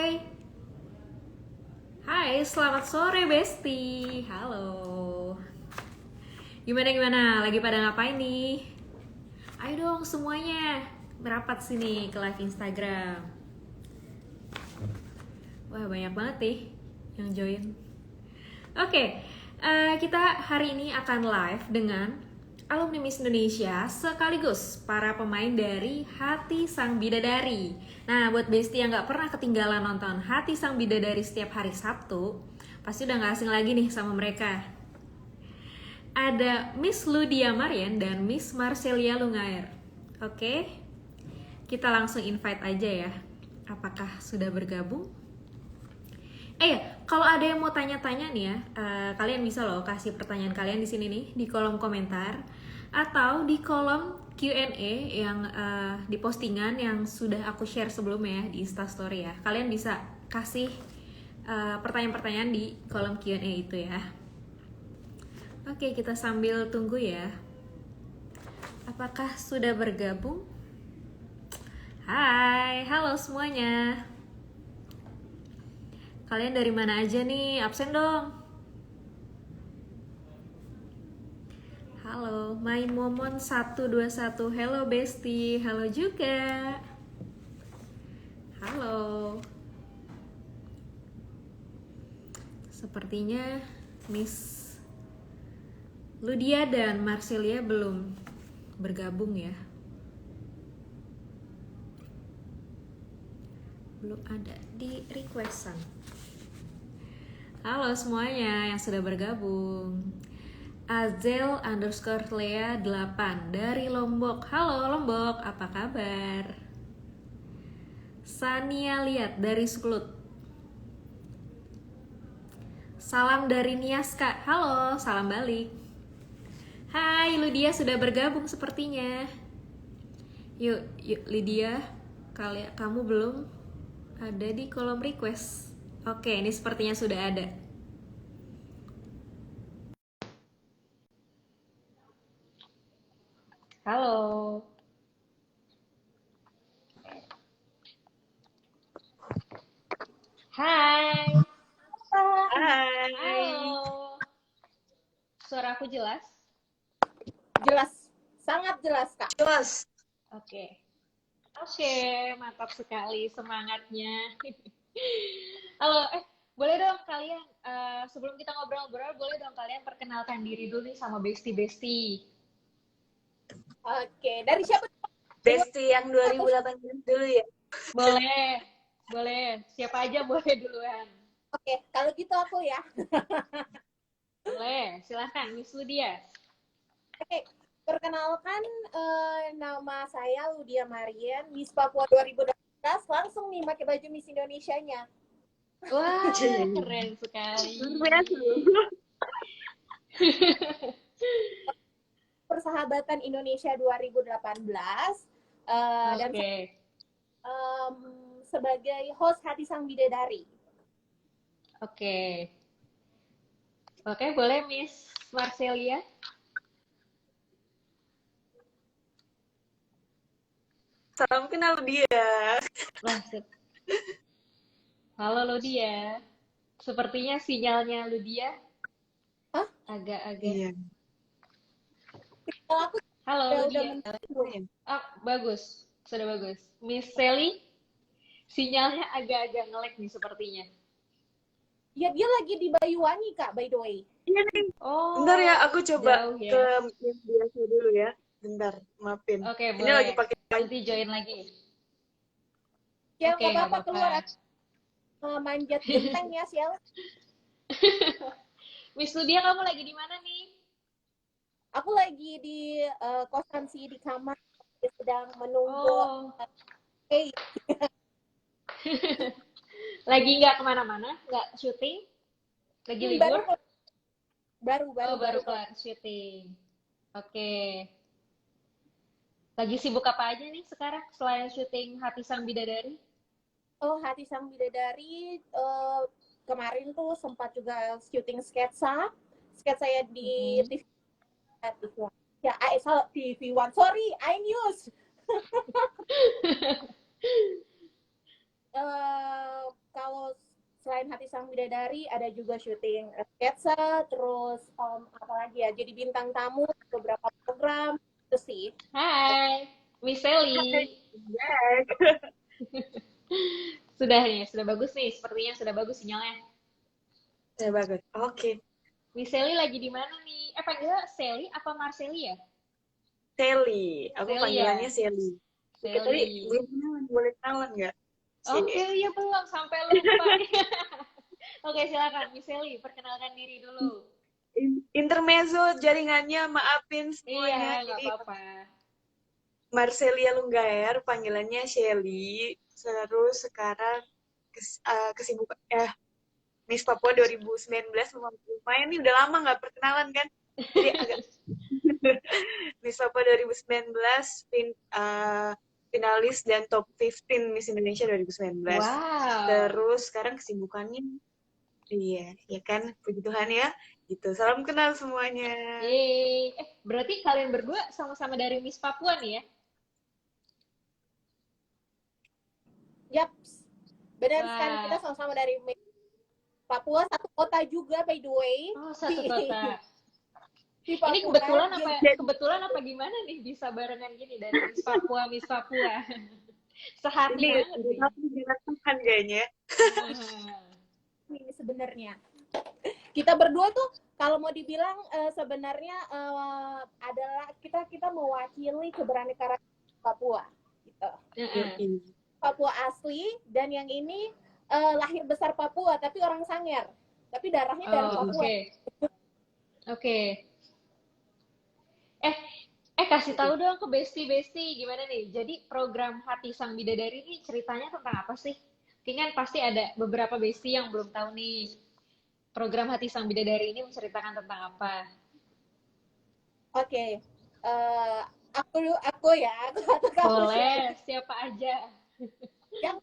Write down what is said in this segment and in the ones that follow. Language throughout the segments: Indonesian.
Hai, hai, selamat sore Besti. Halo. Gimana? Lagi pada ngapain nih? Ayo dong semuanya, merapat sini ke live Instagram. Wah, banyak banget nih yang join. Oke, kita hari ini akan live dengan alumni Miss Indonesia sekaligus para pemain dari Hati Sang Bidadari. Nah, buat Besti yang gak pernah ketinggalan nonton Hati Sang Bidadari setiap hari Sabtu, pasti udah gak asing lagi nih sama mereka. Ada Miss Ludia Marian dan Miss Marcelia Lungair. Oke, kita langsung invite aja ya. Apakah sudah bergabung? Kalau ada yang mau tanya-tanya nih ya, kalian bisa loh kasih pertanyaan kalian di sini nih di kolom komentar atau di kolom Q&A yang di postingan yang sudah aku share sebelumnya ya di Instastory ya. Kalian bisa kasih pertanyaan-pertanyaan di kolom Q&A itu ya. Oke, kita sambil tunggu ya. Apakah sudah bergabung? Hai, halo semuanya. Kalian dari mana aja nih? Absen dong. Halo, Main Momon 121. Hello Besti, halo juga. Halo. Sepertinya Miss Ludia dan Marcelia belum bergabung ya. Belum ada di requestan. Halo semuanya yang sudah bergabung. Azel_Lea 8 dari Lombok. Halo Lombok, apa kabar? Sania Liat dari Sklut. Salam dari Niaska. Halo, salam balik. Hai, Lydia sudah bergabung sepertinya. Yuk Lydia, kamu belum ada di kolom request. Oke, ini sepertinya sudah ada. Halo. Hai. Hai. Halo. Suara aku jelas? Jelas, sangat jelas Kak. Jelas. Oke, mantap sekali semangatnya. Halo, boleh dong kalian sebelum kita ngobrol-ngobrol, boleh dong kalian perkenalkan diri dulu nih sama Besti. Oke, dari siapa? Besti yang 2018 dulu ya? Boleh. Siapa aja boleh duluan. Oke, kalau gitu aku ya. Boleh, silahkan Miss Ludia. Oke, perkenalkan nama saya Ludia Marian, Miss Papua 2018. Langsung nih pakai baju Miss Indonesia-nya. Wah, keren sekali. Persahabatan Indonesia 2018. Dan sebagai host Hati Sang Bidadari. Oke, boleh Miss Marcelia. Salam kenal dia. Halo Ludia. Sepertinya sinyalnya Ludia agak-agak. Iya. Kalau aku Halo Ludia. Bagus. Sudah bagus. Miss Sally, sinyalnya agak-agak nge-lag nih sepertinya. Ya, dia lagi di Banyuwangi Kak, by the way. Iya nih. Oh. Bentar ya, aku coba jauh, ya. ke yang biasa dulu ya. Bentar, maafin. Oke, ini boleh. lagi pakai nanti join lagi. Ya, Oke, nggak apa-apa keluar. Manjat genteng ya, Sial. Miss Ludia, kamu lagi di mana nih? Aku lagi di kosan sih, di kamar. Sedang menunggu. Hey. Lagi nggak kemana-mana? Nggak syuting? Lagi libur? Baru kelar syuting. Oke. Lagi sibuk apa aja nih sekarang selain syuting Hati Sang Bidadari? Oh, Hati Sang Bidadari kemarin tuh sempat juga syuting sketsa saya di TV. Ya, TV One. Sorry, iNews. selain Hati Sang Bidadari ada juga syuting sketsa, terus apalagi ya, jadi bintang tamu beberapa program itu sih. Hai, Miss Sally. Sudah bagus nih, sepertinya sudah bagus sinyalnya. Ya, bagus. Oke. Miss Sally lagi di mana nih? Panggilnya Sally apa Marceli ya? Sally. Aku Sally panggilannya ya? Sally. Oke, tadi Sally. boleh kenalan nggak? Oke, ya belum sampai lupa. Oke, silakan Miss Sally, perkenalkan diri dulu. Intermezzo jaringannya, maafin Iya, semuanya. nggak Jadi apa-apa. Marcelia Lunggaer, panggilannya Shelly. Terus sekarang kesibukan Miss Papua 2019 lumayan nih, udah lama nggak perkenalan kan? Jadi agak Miss Papua 2019 finalis dan top 15 Miss Indonesia 2019. Wow. Terus sekarang kesibukannya iya, ya kan, puji Tuhan ya. Gitu. Salam kenal semuanya. Yeay. Berarti kalian berdua sama-sama dari Miss Papua nih ya? Yap, benar Wah. sekali, kita sama-sama dari Papua, satu kota juga by the way. Oh, satu kota. Di Papua. Ini kebetulan apa gimana nih bisa barengan gini dari Miss Papua, Miss Papua. Sehati ini banget nih. Tuhan kayaknya. Ini sebenarnya kita berdua tuh kalau mau dibilang sebenarnya adalah kita mewakili keberadaan Papua gitu. Papua asli, dan yang ini lahir besar Papua tapi orang Sangir, tapi darahnya dari Papua. Oke. Kasih tahu dong ke Besti gimana nih? Jadi program Hati Sang Bidadari ini ceritanya tentang apa sih? Kayaknya pasti ada beberapa Besti yang belum tahu nih. Program Hati Sang Bidadari ini menceritakan tentang apa? Oke. Aku ya. Boleh, siapa aja. Yang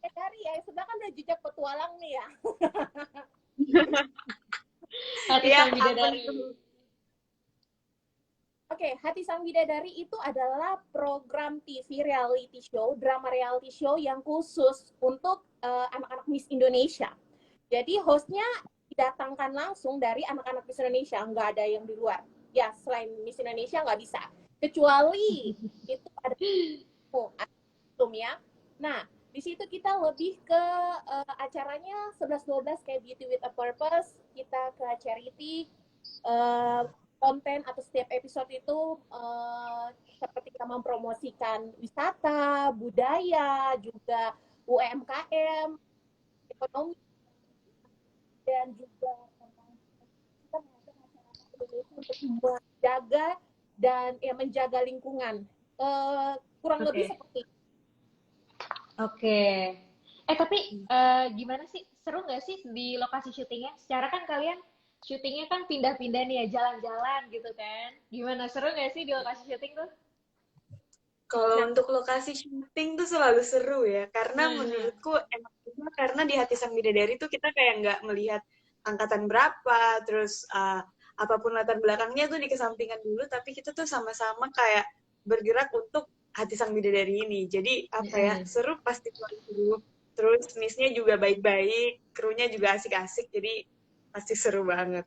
dari ya, sebenarnya kan udah jejak petualang nih ya. Hati Sang Bidadari. Oke, Hati Sang Bidadari itu adalah program TV reality show, drama reality show yang khusus untuk anak-anak Miss Indonesia. Jadi hostnya didatangkan langsung dari anak-anak Miss Indonesia, nggak ada yang di luar. Ya, selain Miss Indonesia nggak bisa. Kecuali itu ada ya. Nah, di situ kita lebih ke acaranya 11-12 kayak Beauty with a Purpose, kita ke charity, konten atau setiap episode itu seperti kita mempromosikan wisata, budaya, juga UMKM, ekonomi, dan juga kita mengajak masyarakat Indonesia untuk menjaga dan menjaga lingkungan. Kurang lebih seperti itu. Oke. Tapi gimana sih? Seru nggak sih di lokasi syutingnya? Secara kan kalian syutingnya kan pindah-pindah nih ya, jalan-jalan gitu kan. Gimana, seru nggak sih di lokasi syuting tuh? Kalau untuk lokasi syuting tuh selalu seru ya, karena menurutku enak juga karena di Hati Sang Bidadari tuh kita kayak nggak melihat angkatan berapa, terus apapun latar belakangnya tuh dikesampingkan dulu, tapi kita tuh sama-sama kayak bergerak untuk Hati Sang Bidadari ini. Jadi apa ya, seru, pasti seru. Terus miss-nya juga baik-baik, krunya juga asik-asik, jadi pasti seru banget.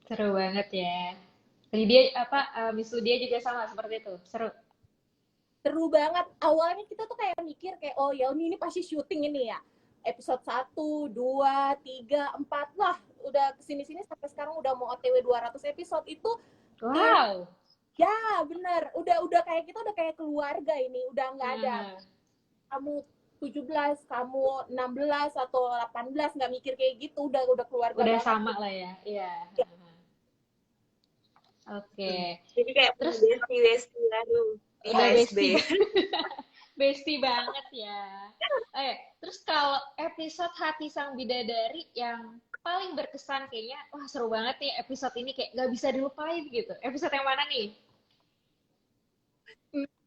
Seru banget ya. Lydia Miss Lydia juga sama seperti itu. Seru. Seru banget. Awalnya kita tuh kayak mikir kayak oh ya ini pasti syuting ini ya. Episode 1, 2, 3, 4 lah. Udah kesini-sini sampai sekarang udah mau OTW 200 episode itu. Wow. Ya, bener. Udah kayak kita udah kayak keluarga ini. Udah nggak ada kamu 17, kamu 16 atau 18, nggak mikir kayak gitu, udah keluarga udah banget. Sama lah ya. Iya. Oke. Jadi kayak terus besti lalu udah besti banget ya. Terus kalau episode Hati Sang Bidadari yang paling berkesan kayaknya, wah seru banget nih episode ini, kayak nggak bisa dilupain gitu. Episode yang mana nih?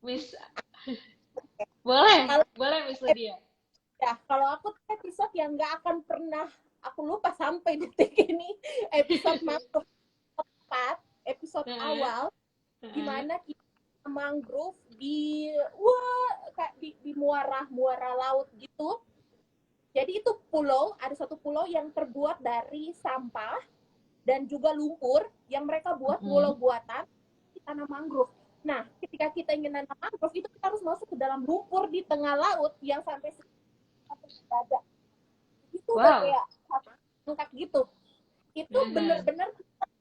Miss boleh Miss Lydia. Ya, kalau aku episode yang nggak akan pernah aku lupa sampai detik ini, episode masuk 4, episode awal, di mana kita mangrove di muara laut gitu. Jadi itu pulau, ada satu pulau yang terbuat dari sampah dan juga lumpur yang mereka buat pulau buatan di tanah mangrove. Nah, ketika kita ingin nanam mangrove itu kita harus masuk ke dalam lumpur di tengah laut yang sampai dada. Itu udah Wow. kayak angkat gitu. Itu bener-bener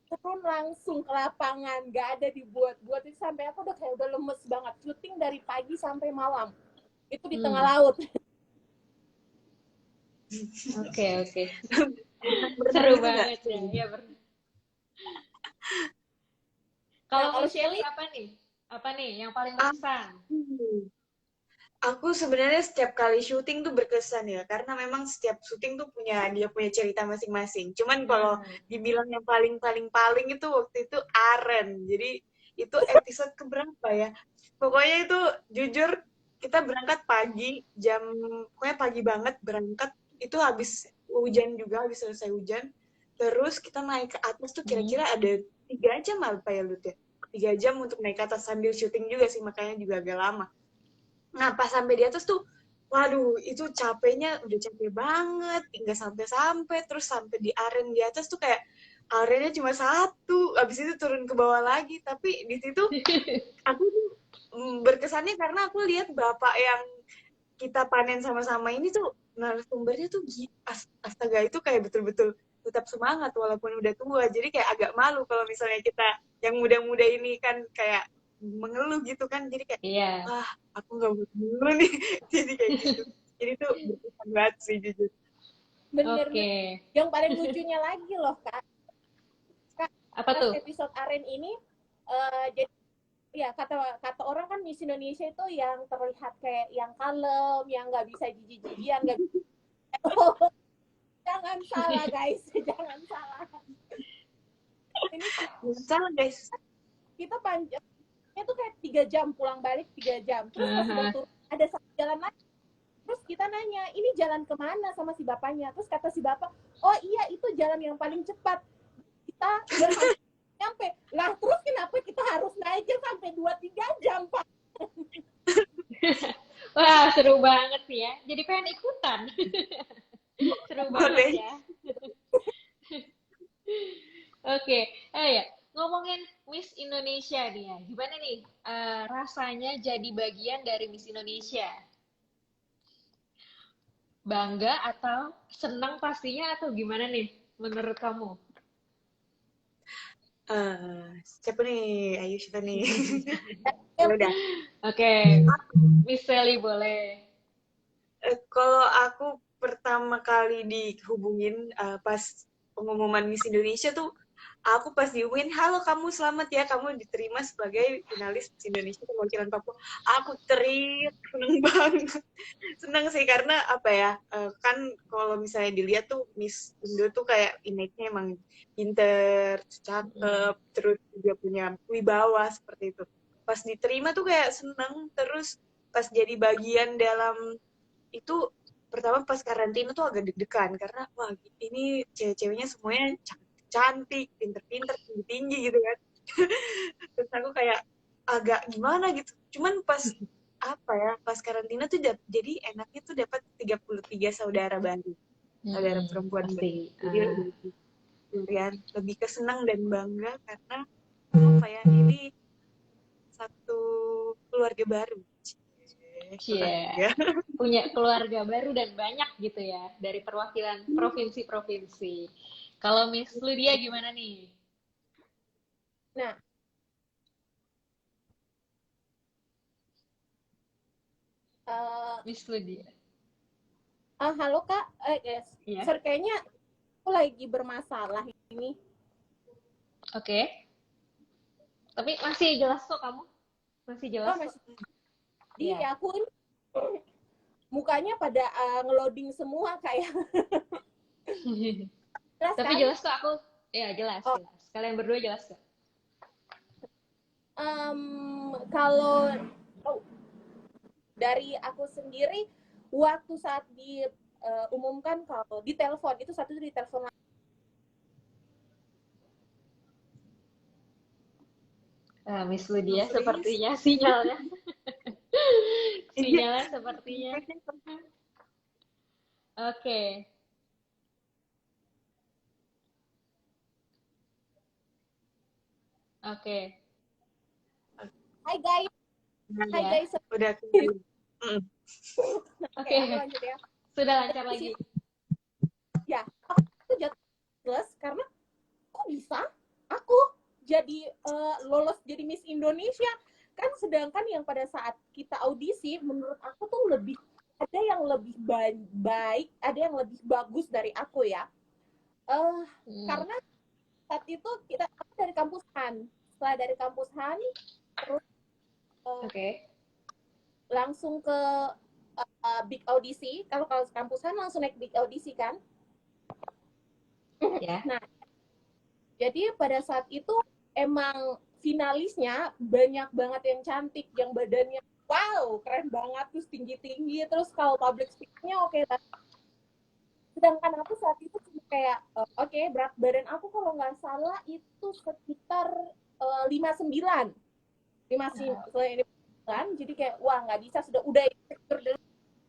turun langsung ke lapangan, nggak ada dibuat-buat. Itu sampai aku udah lemes banget. Syuting dari pagi sampai malam. Itu di tengah laut. Oke. Berenang Seru gitu nggak? banget ya. Iya, Kalau kalau Miss Shelly Shelly, apa nih? Apa nih yang paling berkesan? Aku sebenarnya setiap kali syuting tuh berkesan ya, karena memang setiap syuting tuh dia punya cerita masing-masing. Cuman kalau dibilang yang paling itu waktu itu Aren. Jadi itu episode keberapa ya? Pokoknya itu jujur kita berangkat pagi, pokoknya pagi banget berangkat. Itu habis hujan juga, habis selesai hujan. Terus kita naik ke atas tuh kira-kira ada 3 jam apa ya Lut ya? 3 jam untuk naik ke atas sambil syuting juga sih, makanya juga agak lama. Nah, pas sampai di atas tuh, waduh, itu capeknya udah capek banget, nggak sampai-sampai, terus sampai di aren di atas tuh kayak arennya cuma satu, habis itu turun ke bawah lagi, tapi di situ aku berkesannya karena aku lihat bapak yang kita panen sama-sama ini tuh narasumbernya tuh astaga itu kayak betul-betul tetap semangat walaupun udah tua, jadi kayak agak malu kalau misalnya kita yang muda-muda ini kan kayak mengeluh gitu kan, jadi kayak wah aku nggak buat dulu nih jadi kayak gitu, jadi tuh berkesan banget sih jujur. bener. Yang paling lucunya lagi loh Kak, apa tuh? episode Aren ini jadi ya kata orang kan Miss Indonesia itu yang terlihat kayak yang kalem, yang nggak bisa jijik-jijian, nggak bisa. Jangan salah guys, jangan salah. Ini salah guys, kita panjang itu kayak 3 jam pulang balik 3 jam. Terus pas udah turun ada satu jalan lagi. Terus kita nanya, ini jalan kemana sama si bapaknya? Terus kata si bapak, oh iya itu jalan yang paling cepat. Kita berhasil nyampe. Lah terus kenapa kita harus naiknya sampai 2-3 jam Pak? Wah, seru banget sih ya. Jadi pengen ikutan. Seru banget ya. Oke, ya. Ngomongin Miss Indonesia nih ya. Gimana nih rasanya jadi bagian dari Miss Indonesia? Bangga atau senang pastinya atau gimana nih menurut kamu? Siapa nih? Ayo siapa nih? Ya udah. Oke, Miss Sally boleh. Kalau aku pertama kali dihubungin pas pengumuman Miss Indonesia tuh, aku pas dihubungin, halo kamu selamat ya, kamu diterima sebagai finalis Miss Indonesia perwakilan Papua. Aku teriak, seneng banget. Seneng sih karena apa ya, kan kalau misalnya dilihat tuh Miss Indo tuh kayak image-nya emang pinter, cakep, terus juga punya wibawa seperti itu. Pas diterima tuh kayak seneng, terus pas jadi bagian dalam itu pertama pas karantina tuh agak deg-degan karena wah ini cewek-ceweknya semuanya cantik, pinter-pinter, tinggi-tinggi gitu kan. Terus aku kayak agak gimana gitu. Cuman pas apa ya, pas karantina tuh jadi enaknya tuh dapat 33 saudara baru. Saudara perempuan baru. Jadi lebih kesenang dan bangga karena apa ya, ini satu keluarga baru. Cie, punya keluarga baru dan banyak gitu ya dari perwakilan provinsi-provinsi. Kalau Miss Lydia gimana nih? Nah, Miss Lydia. halo Kak, yes. Sir, kayaknya aku lagi bermasalah ini. Oke. Tapi masih jelas kok kamu? Masih jelas kok. Iya, aku ini mukanya pada ngeloading semua kayak. Jelas, tapi kan? Jelas kok aku. Ya jelas, jelas. Kalian berdua jelas kok. Kalau dari aku sendiri, waktu saat diumumkan kalau di telepon itu satu di telepon. Miss Lydia sepertinya sinyalnya. Sinyalnya sepertinya Oke, oke. Hai guys, hai Ya, guys. Udah kembali. Mm. Oke, oke. aku lanjut ya. Sudah lancar Di lagi. situ ya, aku jatuh plus karena kok bisa aku jadi lolos jadi Miss Indonesia kan, sedangkan yang pada saat kita audisi menurut aku tuh lebih ada yang lebih baik, ada yang lebih bagus dari aku ya. Hmm, Karena saat itu aku dari kampus Han, setelah dari kampus Han terus eh, oke. langsung ke big audisi. Kalau kalau kampus Han langsung naik big audisi kan. Ya. Nah, jadi pada saat itu emang finalisnya banyak banget yang cantik, yang badannya wow, keren banget, terus tinggi-tinggi, terus kalau public speaking-nya oke. Sedangkan aku saat itu cuma kayak, oke, berat badan aku kalau nggak salah itu sekitar 59. 59, jadi kayak, wah nggak bisa, udah insecure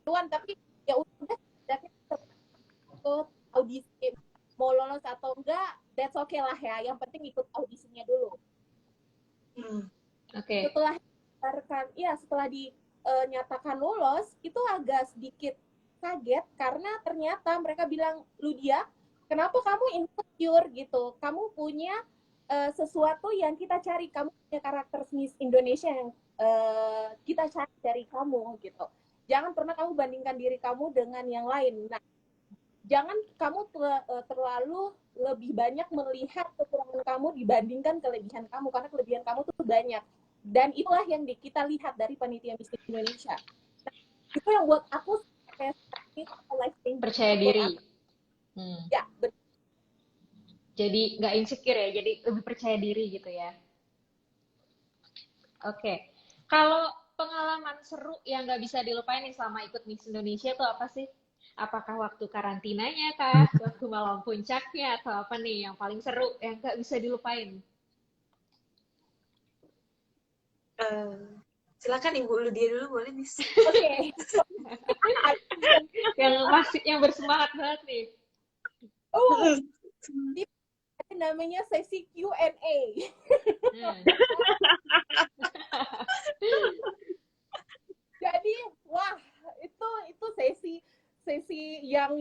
duluan, tapi ya udah, ikut audisi, mau lolos atau enggak, that's okay lah ya, yang penting ikut audisinya dulu. Mm. Oke. Setelah setelah dinyatakan lolos itu agak sedikit kaget karena ternyata mereka bilang, Ludia, kenapa kamu insecure gitu, kamu punya sesuatu yang kita cari, kamu punya karakter Miss Indonesia yang kita cari dari kamu gitu, jangan pernah kamu bandingkan diri kamu dengan yang lain. Nah, jangan kamu terlalu lebih banyak melihat kekurangan kamu dibandingkan kelebihan kamu, karena kelebihan kamu tuh banyak, dan itulah yang kita lihat dari panitia Miss Indonesia. Nah, itu yang buat aku kayak life changing Percaya buat diri. aku Hmm. ya. Jadi nggak insecure ya, jadi lebih percaya diri gitu ya. Oke. Kalau pengalaman seru yang nggak bisa dilupain nih selama ikut Miss Indonesia tuh apa sih? Apakah waktu karantinanya kah? Waktu malam puncaknya? Atau apa nih yang paling seru yang nggak bisa dilupain? Eh, silakan Ibu Ludia dulu boleh, Miss. Oke. Yang bersemangat banget nih. Oh, ini namanya sesi Q&A. Hmm. Jadi wah, itu sesi sesi yang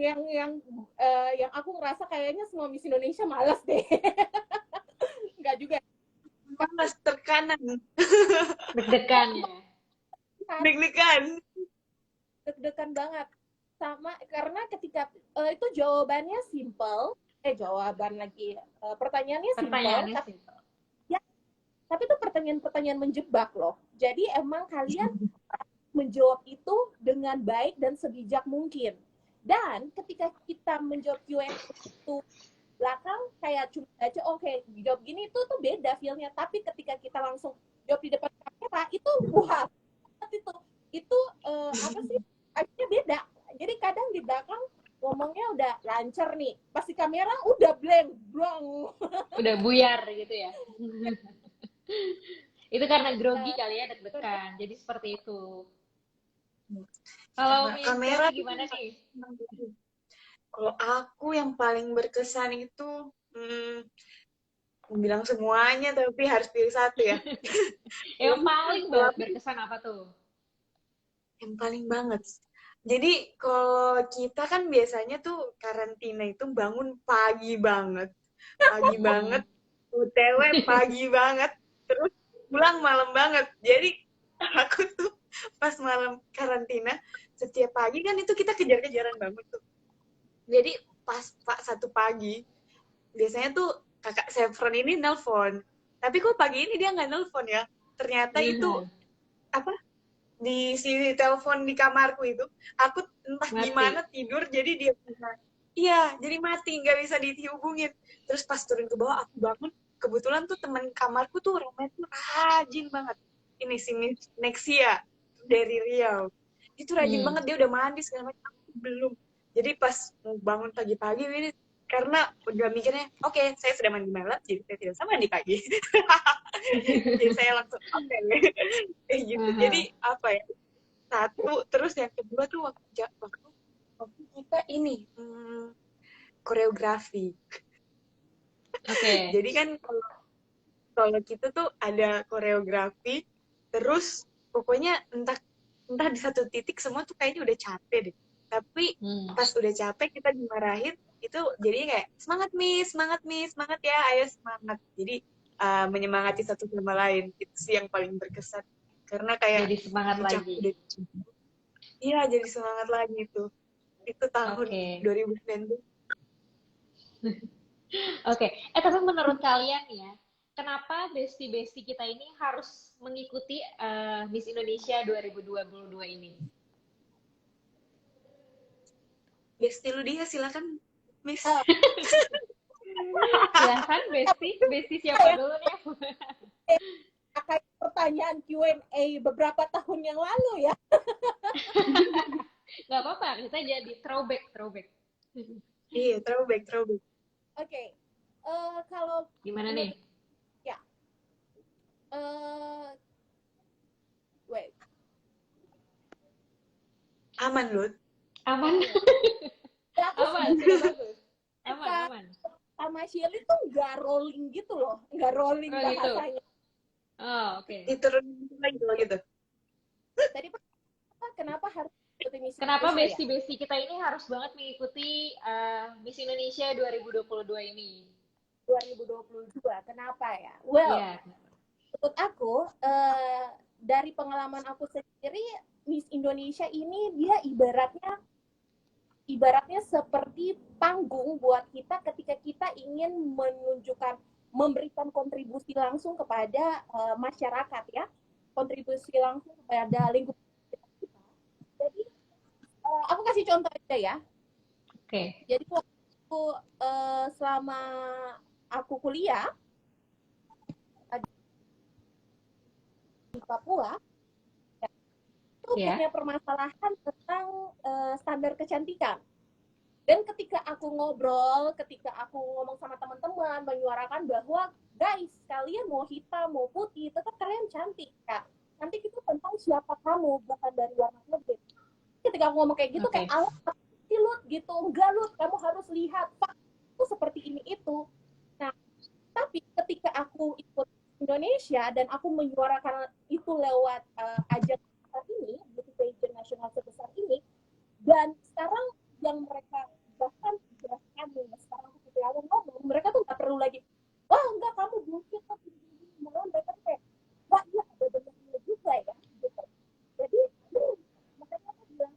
aku ngerasa kayaknya semua Miss Indonesia malas deh. Enggak juga. Mas terkanan, Deg-degan ya. deg-degan. Deg-degan banget. Sama karena ketika itu jawabannya simple, jawaban lagi pertanyaannya simple, Pertanyaannya tapi sih. ya, tapi itu pertanyaan-pertanyaan menjebak loh. Jadi emang kalian menjawab itu dengan baik dan sebijak mungkin. Dan ketika kita menjawab Q&A itu belakang kayak cuma aja oke, jawab gini itu tuh beda feelnya, tapi ketika kita langsung jawab di depan kamera itu wah, itu apa sih, akhirnya beda. Jadi kadang di belakang ngomongnya udah lancar nih, pas di kamera udah blank blong. Udah buyar gitu ya. Itu karena grogi kali ya, deg-degan. Jadi seperti itu. Kalau Sama Miss kamera Jami tuh gimana nih? kalau aku yang paling berkesan itu bilang semuanya tapi harus pilih satu ya. Yang paling banget berkesan apa tuh? Yang paling banget. Jadi kalau kita kan biasanya tuh karantina itu bangun pagi banget. Pagi banget, UTW pagi banget, terus pulang malam banget. Jadi aku tuh pas malam karantina, setiap pagi kan itu kita kejar-kejaran banget tuh. Jadi pas satu pagi, biasanya tuh kakak Sevron ini nelpon. Tapi kok pagi ini dia nggak nelpon ya? Ternyata itu apa? Di si telepon di kamarku itu, aku entah Mati. gimana tidur, jadi dia bisa, iya, jadi mati, nggak bisa dihubungin. Terus pas turun ke bawah, aku bangun, kebetulan tuh teman kamarku tuh orangnya tuh rajin banget. Ini si Nexia dari Riau. Itu rajin banget, dia udah mandi segala macam, aku belum. Jadi pas mau bangun pagi-pagi ini, karena udah mikirnya, oke, saya sudah mandi malam, jadi saya tidak usah mandi pagi. Jadi saya langsung kayak gitu. Jadi apa ya? Satu, terus yang kedua tuh waktu ini koreografi. Oke. Jadi kan kalau kita tuh ada koreografi, terus pokoknya entah di satu titik semua tuh kayaknya udah capek deh. Tapi pas udah capek kita dimarahin, itu jadi kayak semangat Miss, semangat ya, ayo semangat. Jadi menyemangati satu sama lain, itu sih yang paling berkesan. Karena kayak Jadi semangat lagi. Iya, jadi semangat lagi itu. Itu tahun Oke. 2019. Oke. Tapi menurut kalian ya, kenapa besti-besti kita ini harus mengikuti Miss Indonesia 2022 ini? Besti lu dia, silakan Miss. Silahkan Besti siapa dulu nih? Kayak pertanyaan Q&A beberapa tahun yang lalu ya. Nggak apa-apa, kita jadi throwback. Iya, throwback. Oke. Kalau Gimana nih? ya. Wait. Aman, Lut. Aman. Ya, Aman, sudah bagus. Aman. Sama Shirley tuh nggak rolling gitu loh. Nggak rolling Oh, bahasanya. gitu. Oh, oke. Diturunin lagi gitu. Tadi kenapa harus ikuti Miss Kenapa Indonesia, besti-besti kita ini harus banget mengikuti Miss Indonesia 2022 ini? 2022. Kenapa ya? Well, Iya. menurut aku dari pengalaman aku sendiri, Miss Indonesia ini dia ibaratnya seperti panggung buat kita ketika kita ingin memberikan kontribusi langsung kepada masyarakat ya, kontribusi langsung kepada lingkungan kita. Jadi aku kasih contoh aja ya. Oke. Jadi waktu selama aku kuliah di Papua, itu punya permasalahan tentang standar kecantikan. Dan ketika aku ngomong sama teman-teman, menyuarakan bahwa guys, kalian mau hitam, mau putih, tetap kalian cantik, Kak. Cantik itu tentang siapa kamu, bukan dari warna kulit. Ketika aku ngomong kayak gitu, kayak alat Lut gitu, enggak Lut, kamu harus lihat Pak, itu seperti ini itu. Nah, tapi ketika aku ikut Indonesia dan aku menyuarakan itu lewat ajang ini, beauty pageant nasional sebesar ini, dan sekarang yang mereka bahkan sekarang ketika aku ngomong, mereka tuh nggak perlu lagi, wah enggak kamu bullshit, malah mereka tuh kayak, wah iya ada benernya juga ya, gitu. Jadi mereka tuh bilang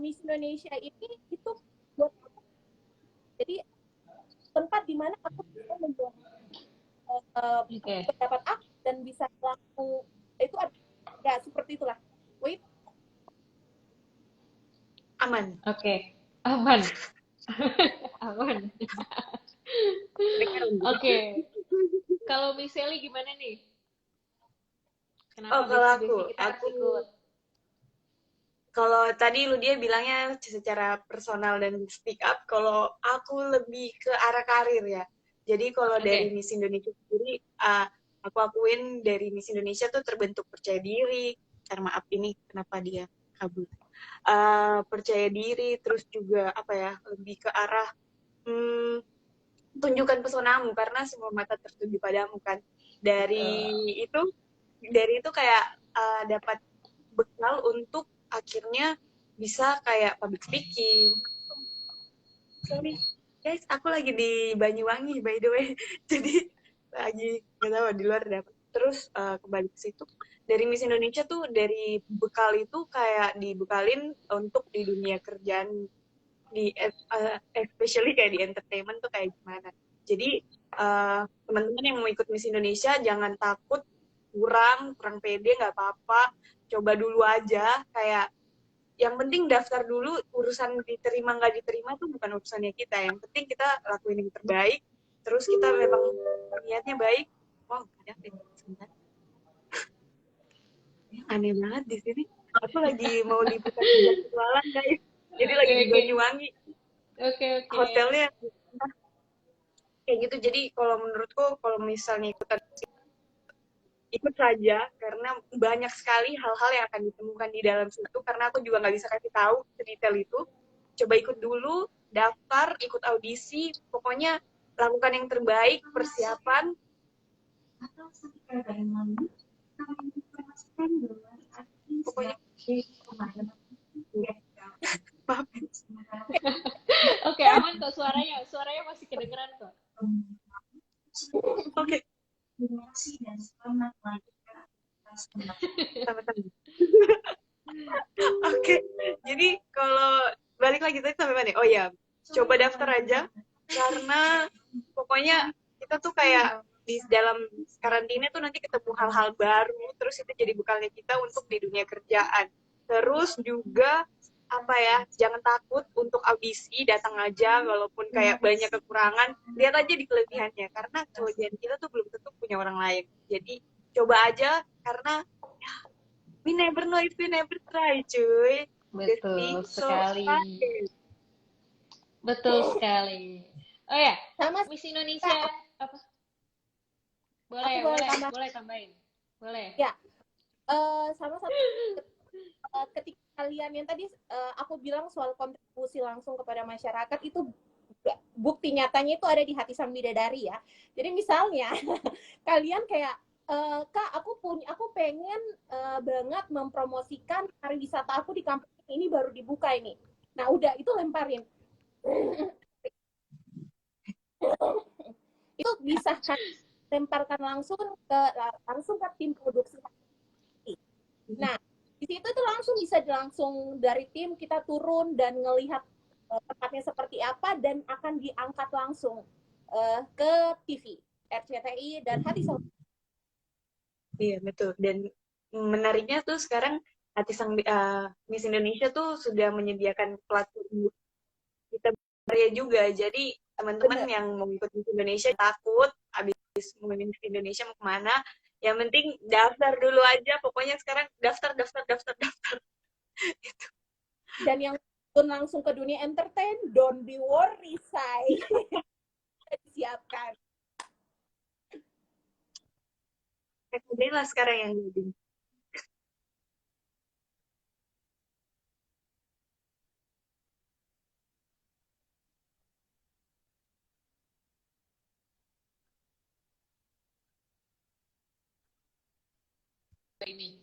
Miss Indonesia ini itu buat aku, jadi tempat dimana aku bisa menjual pendapat aku dan bisa laku itu ada ya seperti itulah. Wait. Aman. Oke. Aman. Oke. Kalau Miss Sally gimana nih? Kenapa kalau kita harus ikut? Kalau tadi lu dia bilangnya secara personal dan speak up, kalau aku lebih ke arah karir ya. Jadi kalau dari Miss Indonesia sendiri, aku akuin dari Miss Indonesia tuh terbentuk percaya diri. Maaf ini kenapa dia kabur. Percaya diri, terus juga apa ya, lebih ke arah tunjukkan pesonamu karena semua mata tertuju padamu kan. Dari itu kayak dapat bekal untuk akhirnya bisa kayak public speaking. Sorry guys, aku lagi di Banyuwangi by the way. Jadi lagi nggak tahu di luar ada apa. Terus kembali ke situ, dari Miss Indonesia tuh dari bekal itu kayak dibekalin untuk di dunia kerjaan, di especially kayak di entertainment tuh kayak gimana. Jadi teman-teman yang mau ikut Miss Indonesia jangan takut kurang pede, nggak apa-apa, coba dulu aja. Kayak yang penting daftar dulu, urusan diterima nggak diterima tuh bukan urusannya kita, yang penting kita lakuin yang terbaik, terus kita memang niatnya baik. Wow, ada sebentar. Aneh banget di sini, aku lagi mau liputan jualan guys, jadi lagi di Banyuwangi. Hotelnya kayak gitu. Jadi kalau menurutku kalau misalnya ikut saja, karena banyak sekali hal-hal yang akan ditemukan di dalam situ, karena aku juga nggak bisa kasih tahu sedetail itu. coba ikut dulu, daftar, ikut audisi, pokoknya lakukan yang terbaik, persiapan. Pokoknya maaf. Oke, aman kok suaranya. Suaranya masih kedengeran kok. Oke. Sama-sama. Oke, jadi kalau balik lagi tadi sampai mana? Oh ya, coba daftar aja karena pokoknya kita tuh kayak di dalam karantina tuh nanti ketemu hal-hal baru, terus itu jadi bekalnya kita untuk di dunia kerjaan. Terus juga apa ya, jangan takut untuk audisi, datang aja walaupun kayak banyak kekurangan, lihat aja di kelebihannya karena kelebihan kita tuh belum tentu punya orang lain. Jadi coba aja karena we never know if we never try, cuy. Betul So, sekali. Betul sekali. Oh ya, Sama Miss Indonesia apa? Boleh, aku boleh boleh, tambah. boleh tambahin. Boleh. Ya, sama-sama ketika kalian yang tadi aku bilang soal kontribusi langsung kepada masyarakat itu bukti nyatanya itu ada di Hati Sang Bidadari ya. Jadi misalnya kalian kayak Kak, aku pengen banget mempromosikan pariwisata aku di kampus ini baru dibuka ini. Nah, udah itu lemparin. Itu bisa kan lemparkan langsung ke tim produksi. Nah, di situ itu langsung bisa langsung dari tim kita turun dan ngelihat tempatnya seperti apa dan akan diangkat langsung ke TV, RCTI dan Hati Sang. iya betul. Dan menariknya tuh sekarang Hati Sang Miss Indonesia tuh sudah menyediakan platform kita berkarya juga. Jadi teman-teman yang mau ikut Miss Indonesia takut habis mau Miss Indonesia mau kemana, yang penting daftar dulu aja. Pokoknya sekarang daftar. Dan yang turun langsung ke dunia entertain, don't be worry, say. Disiapkan. Kayak lah sekarang yang jadi. Ini.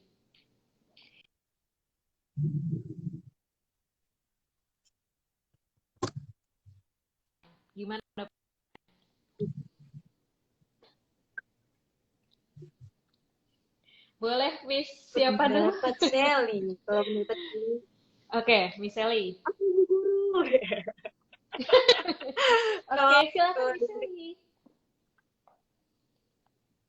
Gimana? Boleh, Miss siapa dulu? Dapat Sally. Kalau menurut ini. Oke, Miss Sally. Aku guru. Oke, silakan Miss Sally.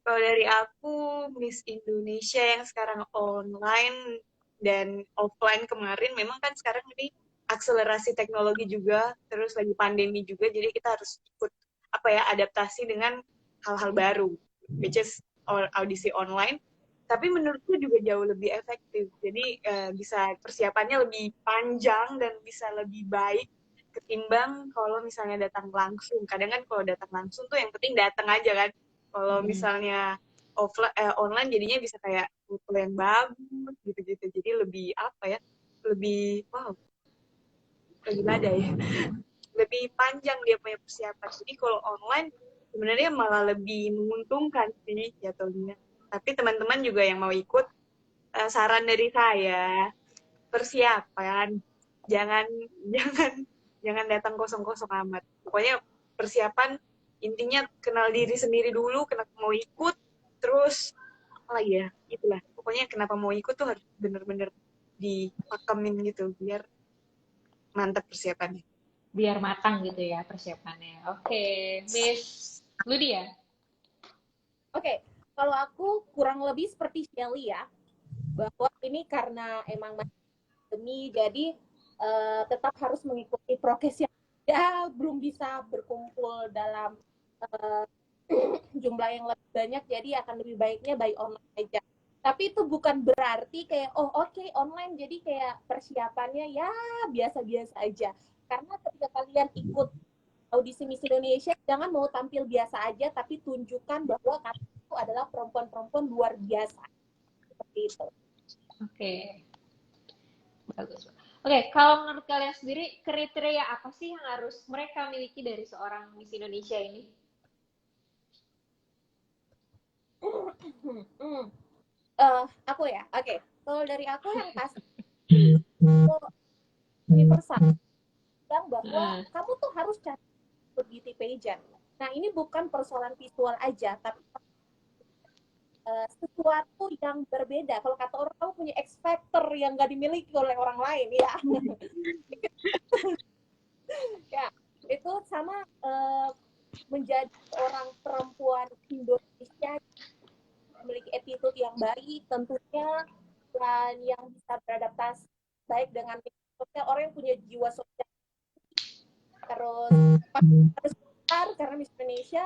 Kalau dari aku, Miss Indonesia yang sekarang online dan offline kemarin, memang kan sekarang ini akselerasi teknologi juga, terus lagi pandemi juga, jadi kita harus ikut adaptasi dengan hal-hal baru, which is audisi online. Tapi menurutku juga jauh lebih efektif, jadi bisa persiapannya lebih panjang dan bisa lebih baik ketimbang kalau misalnya datang langsung. Kadang kan kalau datang langsung tuh yang penting datang aja kan. Kalau misalnya online jadinya bisa kayak foto yang bagus gitu-gitu. Jadi lebih lebih wow, gimana ya? Lebih panjang dia punya persiapan. Jadi kalau online sebenarnya malah lebih menguntungkan sih jatuhnya. Tapi teman-teman juga yang mau ikut, saran dari saya persiapan, jangan jangan datang kosong-kosong amat. Pokoknya persiapan intinya kenal diri sendiri dulu, kenapa mau ikut, terus apa lagi ya, itulah. Pokoknya kenapa mau ikut tuh harus bener-bener dipakemin gitu, biar mantap persiapannya. Biar matang gitu ya persiapannya. Oke, Miss Lydia. Oke, kalau aku kurang lebih seperti Shelly ya, bahwa ini karena emang pandemi, jadi tetap harus mengikuti prokes yang ya belum bisa berkumpul dalam jumlah yang lebih banyak, jadi akan lebih baiknya by online aja. Tapi itu bukan berarti kayak online jadi kayak persiapannya ya biasa-biasa aja. Karena ketika kalian ikut audisi Miss Indonesia, jangan mau tampil biasa aja, tapi tunjukkan bahwa kalian itu adalah perempuan-perempuan luar biasa. Seperti itu. Oke. Bagus. Oke, kalau menurut kalian sendiri, kriteria apa sih yang harus mereka miliki dari seorang Miss Indonesia ini? Hmm. Aku ya, oke. Kalau dari aku yang pasti universal bilang bahwa Nah, kamu tuh harus cari beauty pageant. Nah, ini bukan persoalan visual aja, tapi sesuatu yang berbeda. Kalau kata orang, kamu punya X factor yang gak dimiliki oleh orang lain, ya. Ya, itu sama menjadi orang perempuan Indonesia memiliki attitude yang baik tentunya dan yang bisa beradaptasi baik dengan orang yang punya jiwa sosial terus harus besar karena Miss Indonesia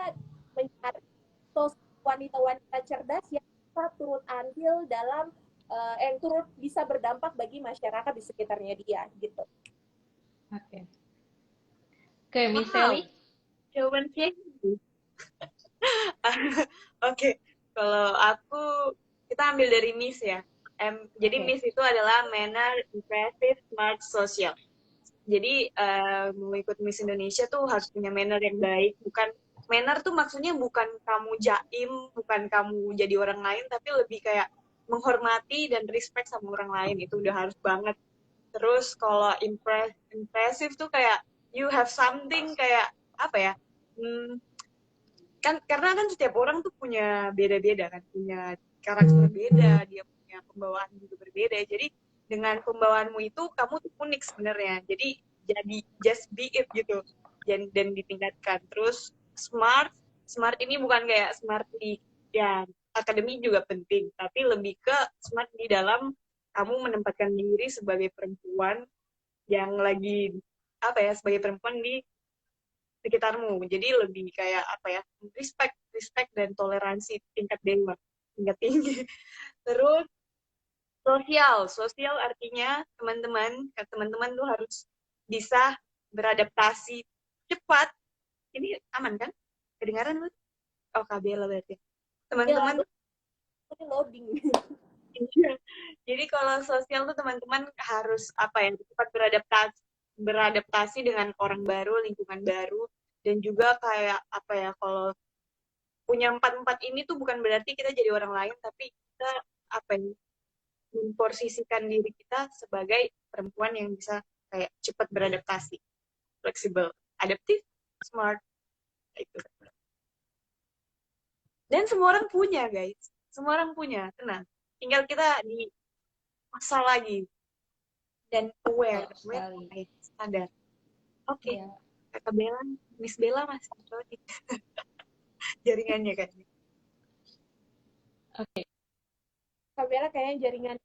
mencari wanita-wanita cerdas yang bisa turut andil dalam yang turut bisa berdampak bagi masyarakat di sekitarnya dia gitu. oke. Oke, Miss Wow, Sally? jawaban sih. Oke, kalau aku kita ambil dari Miss ya. Jadi Oke. Miss itu adalah manner, impressive, smart, social. Jadi mau ikut Miss Indonesia tuh harus punya manner yang baik. Bukan manner tuh maksudnya bukan kamu jaim, bukan kamu jadi orang lain, tapi lebih kayak menghormati dan respect sama orang lain itu udah harus banget. Terus kalau impressive tuh kayak you have something kayak apa ya? Hmm, kan karena kan setiap orang tuh punya beda-beda kan, punya karakter beda, dia punya pembawaan juga berbeda. Jadi dengan pembawaanmu itu kamu tuh unik sebenarnya. Jadi just be it gitu. Dan ditingkatkan. Terus smart, smart ini bukan kayak smart di ya akademi juga penting, tapi lebih ke smart di dalam kamu menempatkan diri sebagai perempuan yang lagi apa ya sebagai perempuan di sekitarmu. Jadi lebih kayak apa ya, respect, respect dan toleransi tingkat dewa, tingkat tinggi. Terus sosial, sosial artinya teman-teman tuh harus bisa beradaptasi cepat. Ini aman kan? Kedengaran lu? Oh, Kabela berarti. Ya, Teman-teman ini loading. iya. Jadi kalau sosial tuh teman-teman harus apa ya, cepat beradaptasi dengan orang baru, lingkungan baru, dan juga kayak apa ya, kalau punya empat-empat ini tuh bukan berarti kita jadi orang lain, tapi kita apa ya, memposisikan diri kita sebagai perempuan yang bisa kayak cepat beradaptasi, fleksibel, adaptif, smart, itu. Dan semua orang punya, guys. Semua orang punya, tenang. Tinggal kita di masa lagi dan aware, Betul aware sekali. sadar. Oke, Iya. Kakak Bella, Miss Bella masih cocok jaringannya kan. Oke. Kamera kayaknya jaringan